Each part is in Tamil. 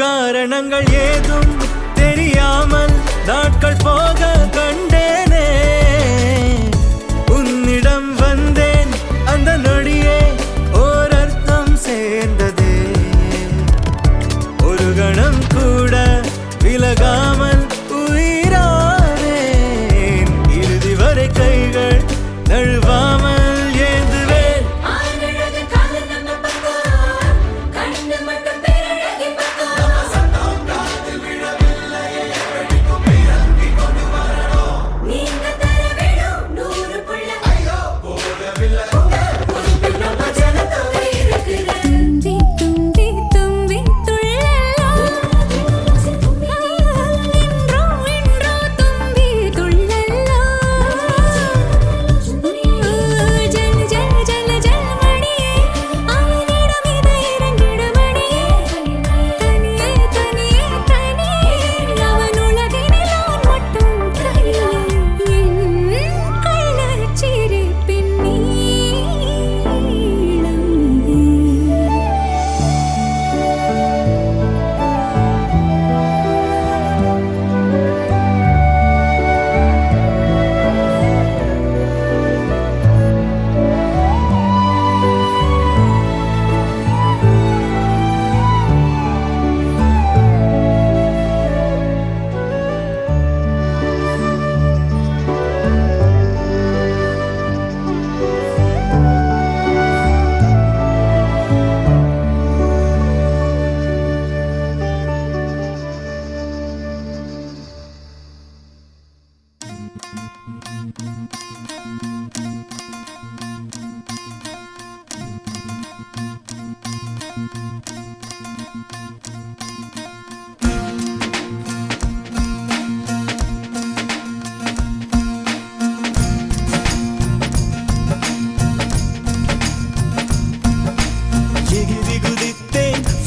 காரணங்கள் ஏதும் தெரியாமல் நாட்கள் போக கண்டேனே உன்னிடம் வந்தேன் அந்த நொடியே ஓர் அர்த்தம் சேர்ந்ததே ஒரு கணம் கூட விலகாமல் உயிரானேன் இறுதி வரை கைகள் நழுவாமல்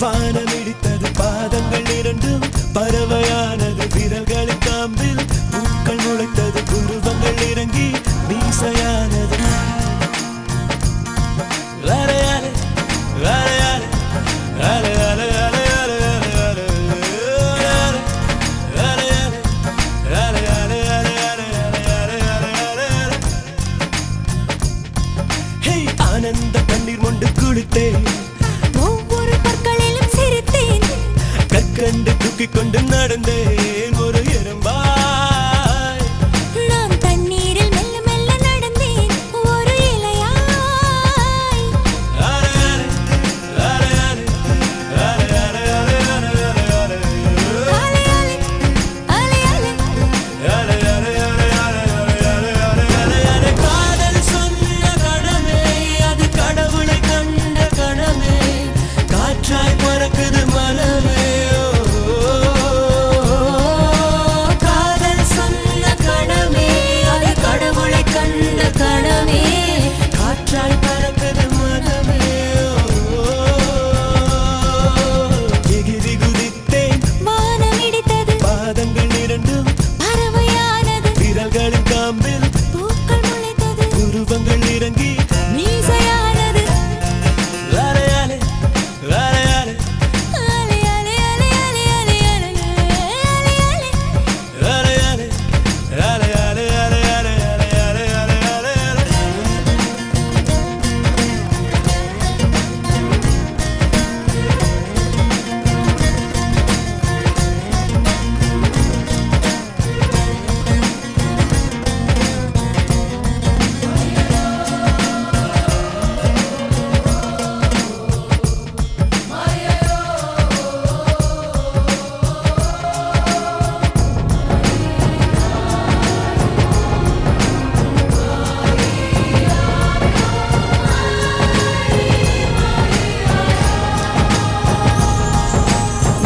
வானமிடித்தது பாதங்கள் இரண்டும் பறவையானது விரல்களுக்காம் குளித்தேன், ஒவ்வொரு பற்களிலும் சிரித்தேன், கற்கண்டு தூக்கிக் கொண்டு நடந்தேன் ஒரு எறும்பாய். நான் தண்ணீரில் மெல்ல மெல்ல நடந்தேன் ஒரு இலையாய். அரை அரை அரை அரை அரை அரை அரை அரை அரை அலை அலை அலை அலை அரை அரை அரை அரை அரை அரை அரை அரை. காதல் சொன்ன கணமே அது கடவுளை கண்ட கணமே, காற்றாய் பறக்குது மனமே. காதல் சொன்ன கணமே அது கடவுளை கண்ட கணமே, காற்றாய் பறக்குது மனமே. எகிரி குதித்தேன், வானம் இடித்தது, பாதங்கள் இரண்டும் பறவையானது, விரல்களின் காம்பில் பூக்கள் முளைத்தது, உருவங்கள் இறங்கி மீசையானது. அரை அரை அரை அரை அலை அலை அலை அலை அலை அலை அலை அலை அரை அரை அரை அரை அரை அரை அரை அரை அரை அரை.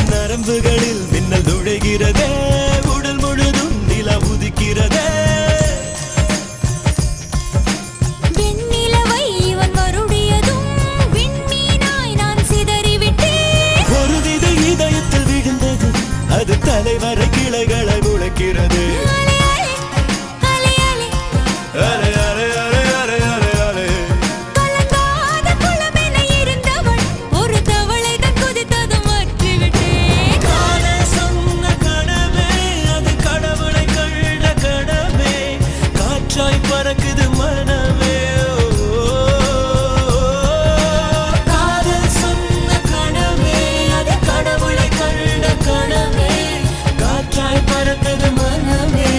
நரம்புகளில் மின்னல் நுழைகிறதே, உடல் முழுதும் நிலா உதிக்கிறதே. வெண்ணிலவை இவன் வருடியதும் விண்மீனாய் நான் சிதறிவிட்டேன். ஒரு விதை இதயத்தில் விழுந்தது, அது தலைவரை கிளைகளை முளைக்கிறது. அலை அலை அலை அலை அரை அரை அரை அரை அரை அரை. கலங்காத குளமென இருந்தவள் ஒரு தவளை தான் குதித்ததும் மாற்றிவிட்டேன். காதல் சொன்ன கணமே அது கடவுளை கண்ட கணமே, காற்றாய் பறக்குது மனமே. காதல் சொன்ன கணமே அது கடவுளை கண்ட கணமே, காற்றாய் பறக்குது மனமே.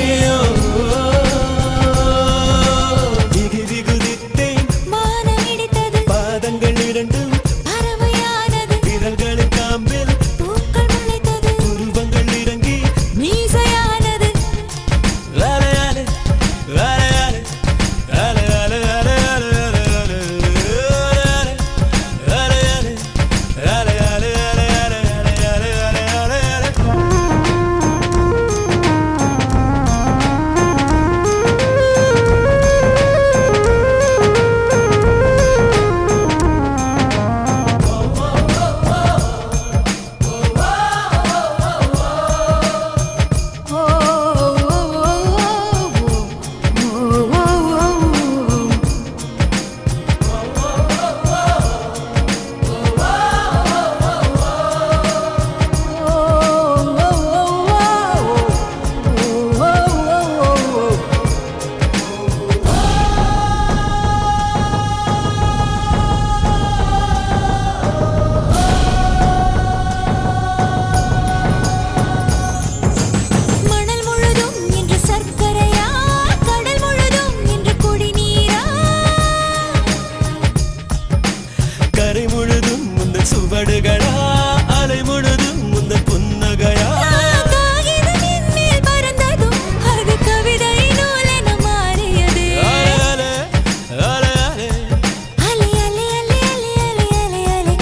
எகிரி குதித்தேன், வானம் இடித்தது, பாதங்கள் இரண்டும் பறவையானது, விரல்களின் காம்பில் பூக்கள் முளைத்தது, உருவங்கள் இறங்கி மீசையானது. அரை அரை அரை அரை அரை அரை அரை அரை அரை அரை அரை அரை அரை அரை அரை அரை அரை அரை. ஓ ஓ மணல் முழுதும் இன்று சர்க்கரையா, கடல் முழுதும் இன்று குடிநீரா. கரை முழுதும் முந்தன் சுவடுகளா, அலை முழுதும் முந்தன் புன்னகையா. காகிதம் என்மேல் பறந்ததும் அது கவிதை நூலென மாறியது. அலை அலை அலை அலை அலை அலை அலை அலை அலை அலை அலை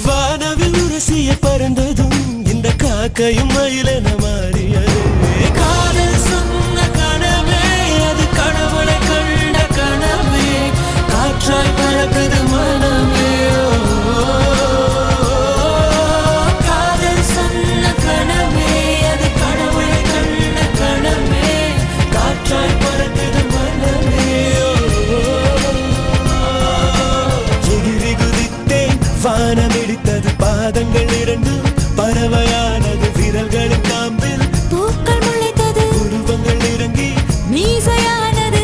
வானவில் உரசிய பறந்ததும் இந்த காக்கையும் மயிலென மாறியது. காதல் சொன்ன கணமே அது கடவுளை கண்ட கணமே, காற்றாய் பறக்குது மனமே. காதல் சொன்ன கணமே அது கடவுளை கண்ட கணமே, காற்றாய் பறக்குது மனமே. எகிரி குதித்தேன், வானம் இடித்தது, பாதங்கள் இரண்டும் பறவையானது, விரல்களின் காம்பில் பூக்கள் முளைத்தது, உருவங்கள் இறங்கி மீசையானது.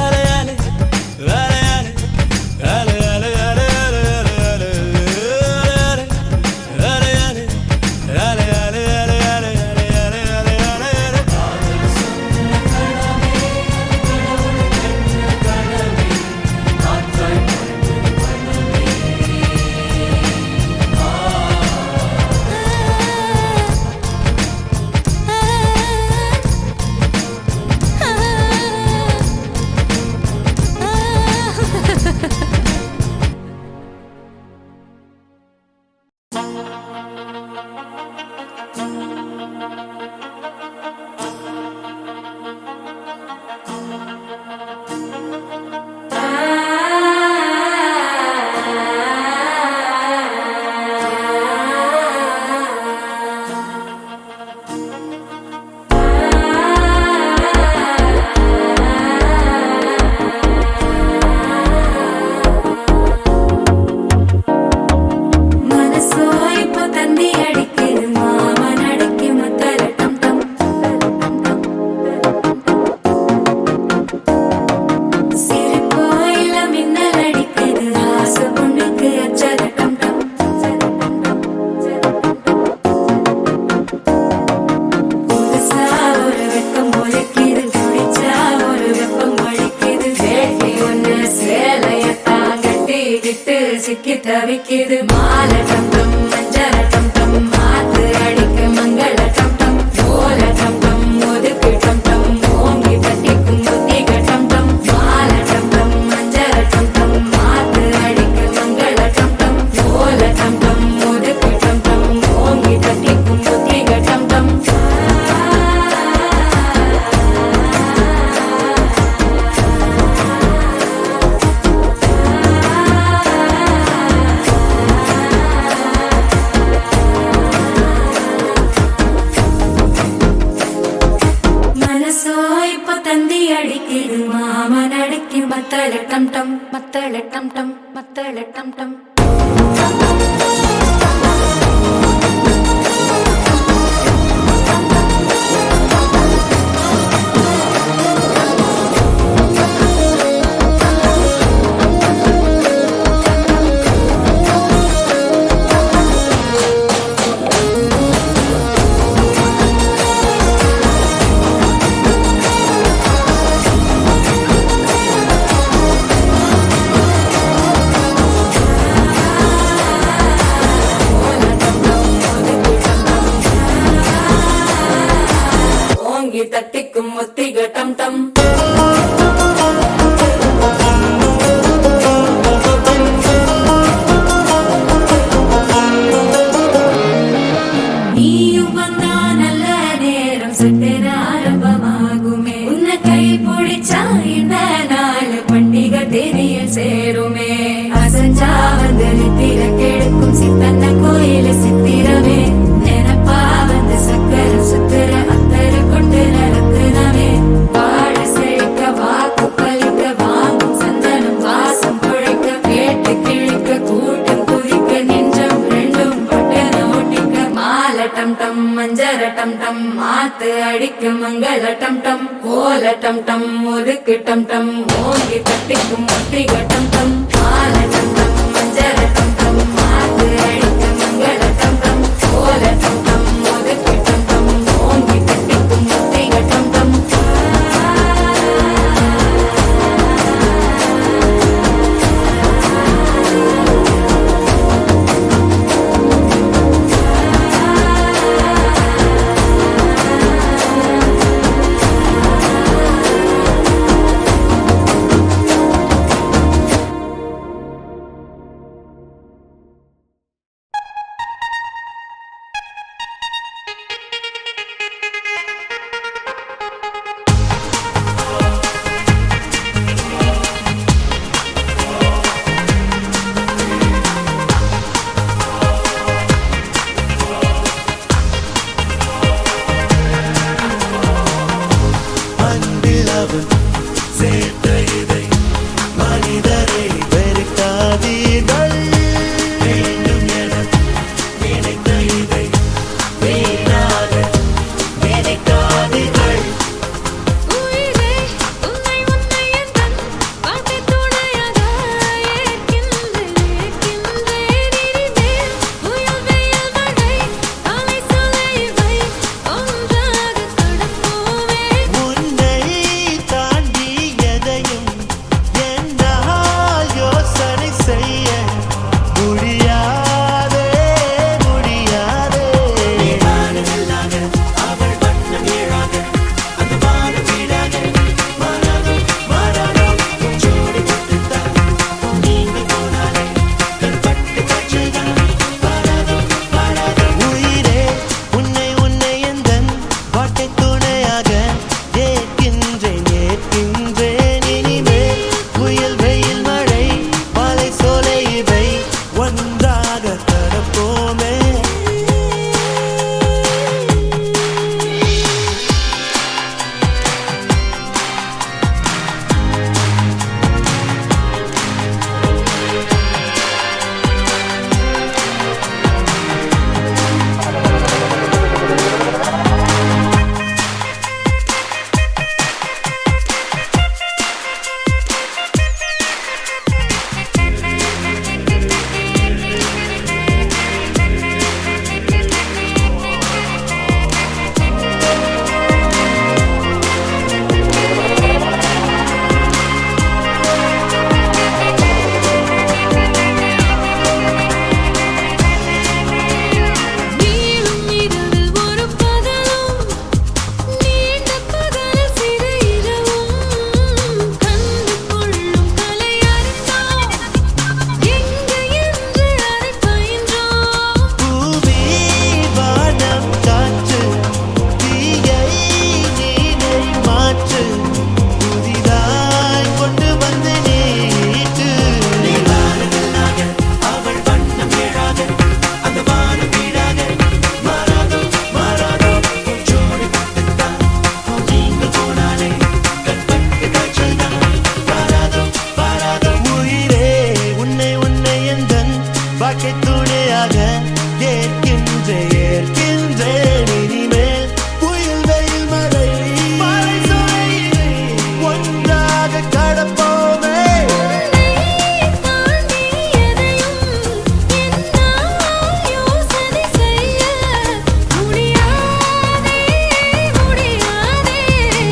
அலை அலை அலை அலை அலை அலை அலை ஏங்கி தவிக்குது மாலை டம் டம் மஞ்சள டம் டம் மாத்து அடிக்க மங்கள டம் டம் ஓல டம் டம் ஒதுக்கு டம் டம் ஓங்கி தட்டிக்கும் புத்திக டம் டம் மாலை டம் டம் மஞ்சள டம் டம் மாத்து அடிக்க மங்கள டம் டம் ஓல டம் டம் ஒதுக்கு டம் டம் ஓங்கி தட்டிக்கும் புத்திக டம் டம் மனசோ இப்ப தந்தி அடிக்குது மாமன் அடிக்கு மத்தள டம் டம் மத்தள டம் டம் மத்தள டம் டம் ஓங்கி தட்டிக்கும் முத்திக டம் டம் நீயும் வந்தா நல்ல நேரம் சட்டென ஆரம்பமாகுமே உன்னை கை பிடிச்சா இந்த நாள் பண்டிகை தெரிய சேருமே அசஞ்சா வந்து நித்திர கெடுக்கும் சித்தன்ன கோயில சித்திரமே நினப்பா வந்து சக்கர சுத்திர அத்தர கொண்டு நடத்துனவே வாழ செழிக்க வாக்கு பலிக்க வாங்கும் சந்தனம் வாசம் குழைக்க கேட்டு கிழிக்க கூட்டம் குதிக்க நெஞ்சம் ரெண்டும் பட்டன ஒட்டிக்க மாலை டம் டம் மஞ்சர டம் டம் மாத்து அடிக்க மங்கள டம் டம் ஓல டம் டம் ஒதுக்கு டம் டம் ஓங்கி தட்டிக்கும் முத்திக டம் டம் மாலை டம் டம் மஞ்சர டம் டம் மாத்து அடிக்க மங்கள டம் டம் ஓல டம் டம் ஒதுக்கு டம் டம் ஓங்கி தட்டிக்கும் முத்திக டம் டம் வாழ்க்கை துணையாக ஏற்கின்றேன் இனிமேல் புயல் வெயில் மழை மழை சுமையினை ஒன்றாக கடப்போமே தாண்டி எதையும் என்னால் யோசனை செய்ய முடியாதே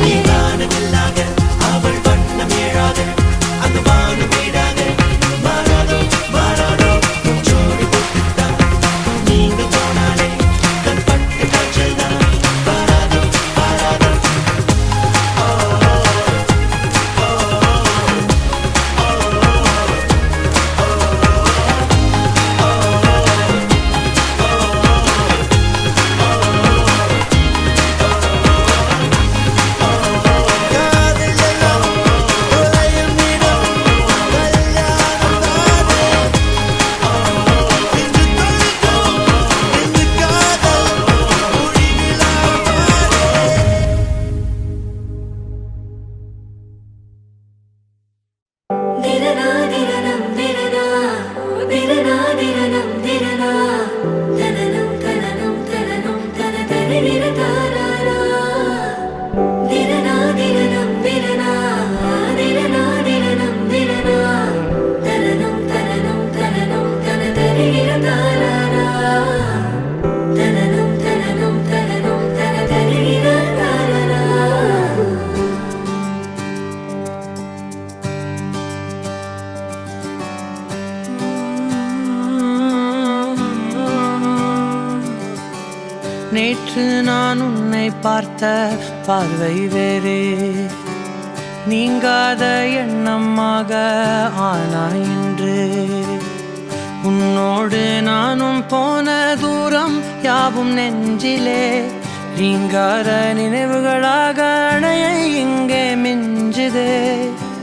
நீ வானவில்லாக அவள் வண்ணம் ஏழாக அந்த வானம் வீடாக மாறாதோ ஜோடி போட்டுத்தான் நீங்க போனாலே கண் பட்டு காய்ச்சல் தான் பாராதோ காதலெல்லாம் உலயம் இடம் கல்யாணம் தானே இன்று தொழுதோம் இன்று காதல் முடிவிலாமானே திரனா திரனம் திரனா திரனா திரனம் திரனா தனனம் தனனம் தனனம் தன தரிர தாராரா திரனா திரனம் திரனா திரனா திரனம் திரனா தனனம் தனனம் தனனம் தன தரிர தாராரா தனனம் தனனம் தனனம் தன தரிர தாராரா நேற்று நான் உன்னை பார்த்த பார்வை வேறே நீங்காத எண்ணமாக ஆனாய் இன்று உன்னோடு நானும் போன தூரம் யாவும் நெஞ்சிலே நீங்காத நினைவுகளாக அணைய இங்கே மிஞ்சுதே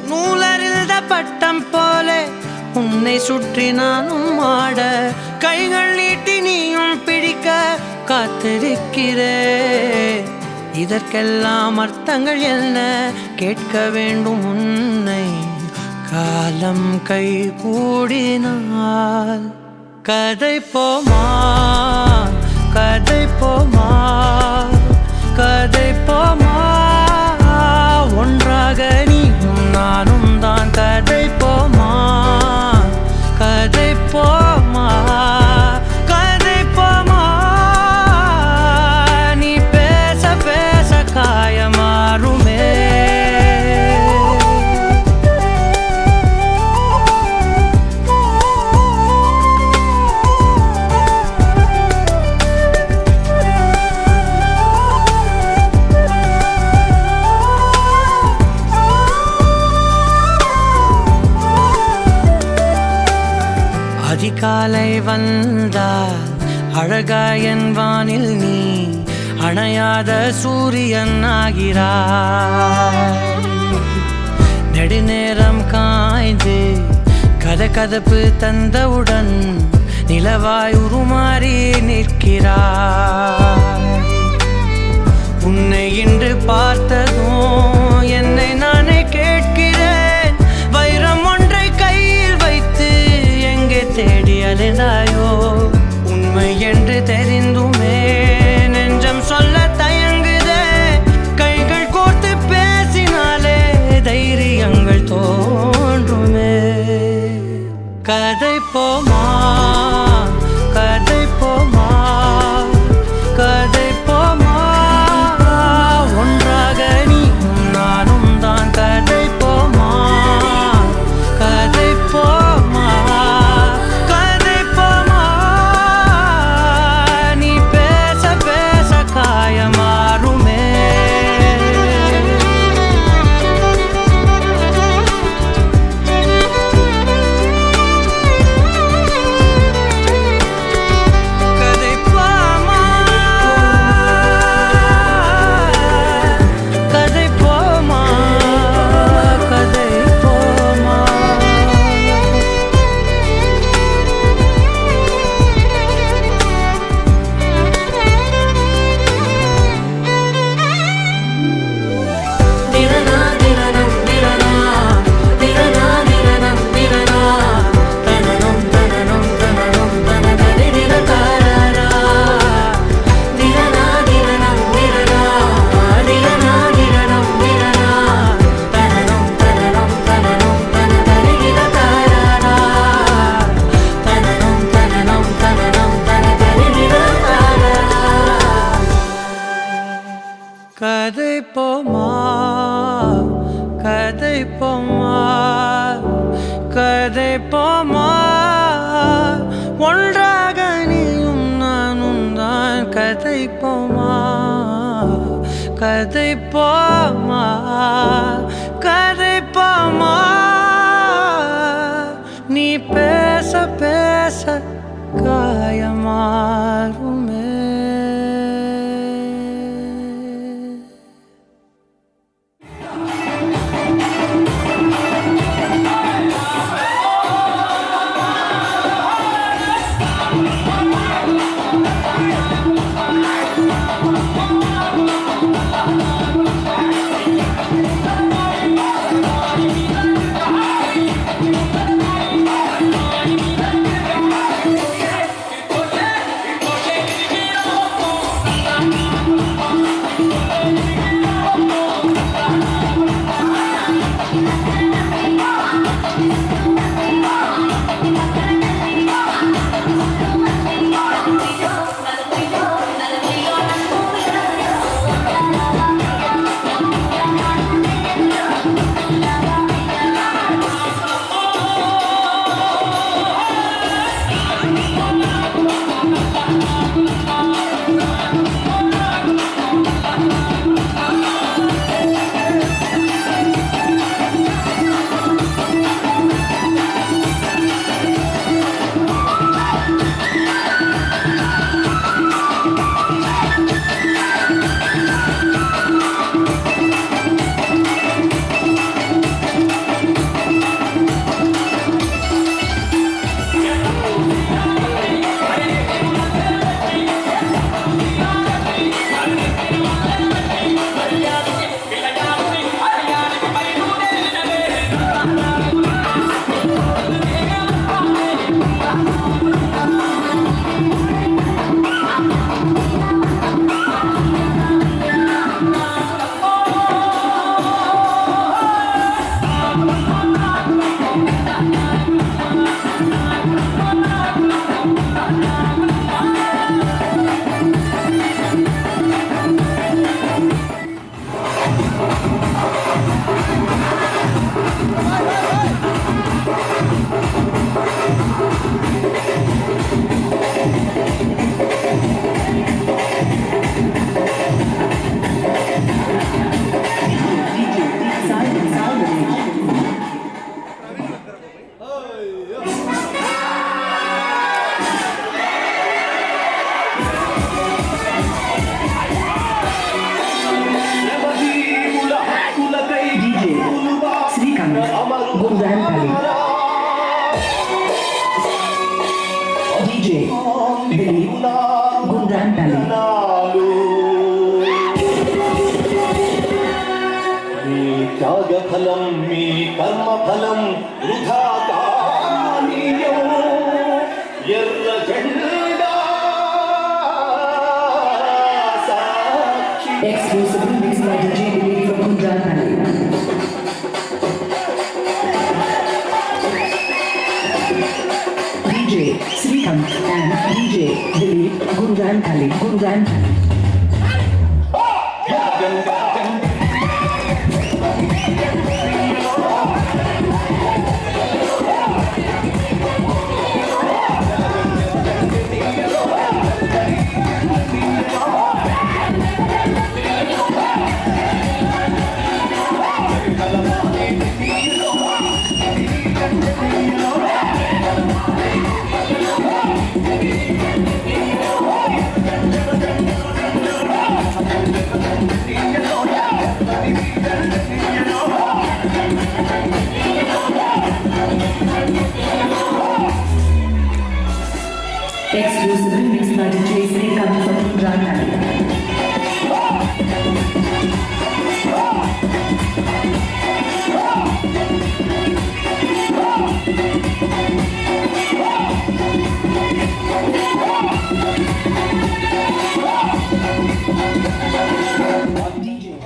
நூலறிந்த பட்டம் போலே உன்னை சுற்றி நானும் ஆட கைகள் நீட்டி நீயும் பிடிக்க காத்திருக்கிறே இதற்கெல்லாம் அர்த்தங்கள் என்ன கேட்க வேண்டும் உன்னை காலம் கை கூடினால் கதை போமா கதை போமா கதை போமா ஒன்றாக நீயும் நானும் தான் கதை போமா கதை போமா கதை போமா நீ பேச பேச காயமாறுமே அதிகாலை வந்தால் அழகாயன் வானில் நீ அணையாத சூரியன் ஆகிறாய் நெடுநேரம் காய்ந்து கதகதப்பு தந்தவுடன் நிலவாய் உருமாறி நிற்கிறாய் உன்னை இன்று பார்த்ததும் என்னை நானே கேட்கிறேன் வைரம் ஒன்றை கையில் வைத்து எங்கே தேடி அலைந்தாயோ உண்மை என்று தெரிந்துமே நெஞ்சம் சொல்ல தயங்குதே கைகள் கோர்த்து பேசினாலே தைரியங்கள் தோன்றுமே கதை போமா கதை போமா கதை போமா ஒன்றாக நீயும் நானும் தான் கதை போமா கதை போமா கதை போமா நீ பேச பேச காயமாறுமே போமா கதை போமா கதை போமா ஒன்றாக நீயும் நானும் தான் கதை போமா கதை போமா கதை போமா நீ பேச பேச காயமாறுமே త్యాగఫలం మీ కర్మఫలం వృథా కానీయం ఎర్ర జెండా సాక్షి Exclusive mix by DJ Dilip from Gunjan Pally. DJ Srikanth and DJ Dilip Gunjan Pally. Gunjan Pally. Exclusive mix by DJ Srikanth from Gunjan Pally. DJ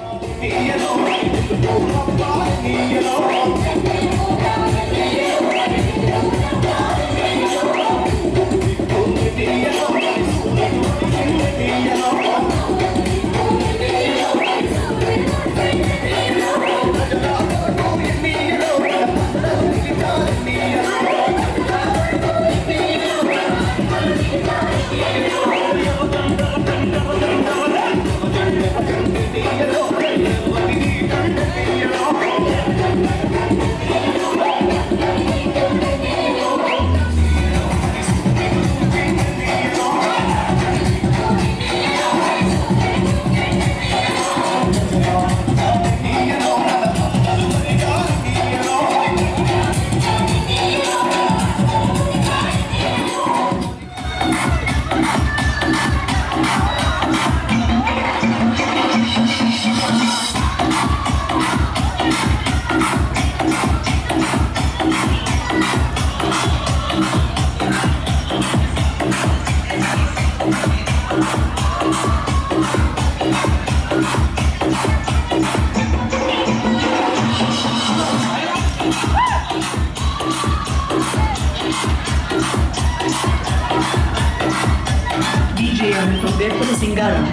DJ Anand from there for the Singaram.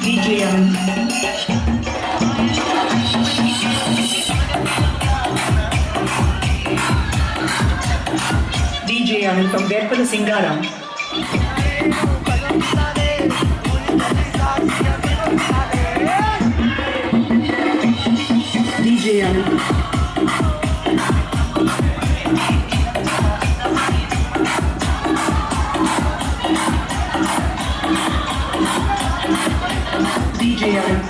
DJ Anand. DJ Anand from there for the Singaram. DJ Anand. DJ Anand.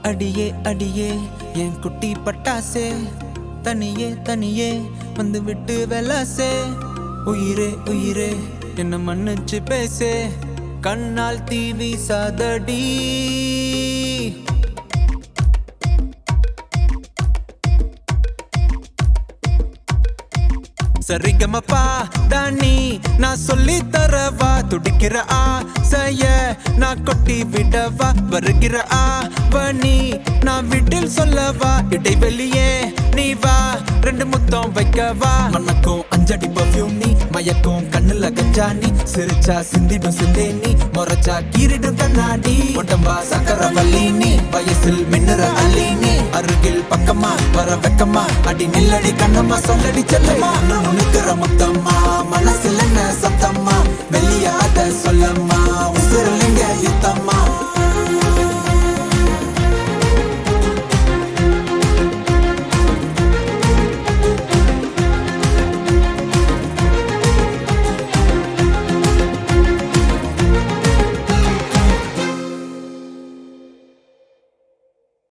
அடியே அடியே என் குட்டி பட்டாசே, தனியே தனியே வந்து விட்டு வெலாசே. உயிரே உயிரே என்ன மன்னிச்சு பேசே, கண்ணால் தீ வீசாதடி. சரிகமப்பா தானி நான் சொல்லி தரவா, துடிக்கிற ஆசைய நான் கொட்டி விடவா, வருகிற ஆவணி நான் வீட்டில் சொல்லவா, இடைவெளியே நீ வா, ரெண்டு முத்தம் வைக்கவா. மனக்கும் அஞ்சடி பர்ஃபியூம் நீ மயக்கும் கண்ணுல கஞ்சானி சிரிச்சா சிந்திடும் சிந்தேனி முறைச்சா கீரிடும் கண்ணாடி உடம்பா சக்கரவல்லி நீ வயசில் மின்னுற அள்ளி நீ அருகில் பக்கமா வர வெக்கமா அடி நில்லடி கண்ணம்மா சொல்லடி செல்லம்மா நிக்கிற முத்தம்மா மனசில் என்ன சத்தம்மா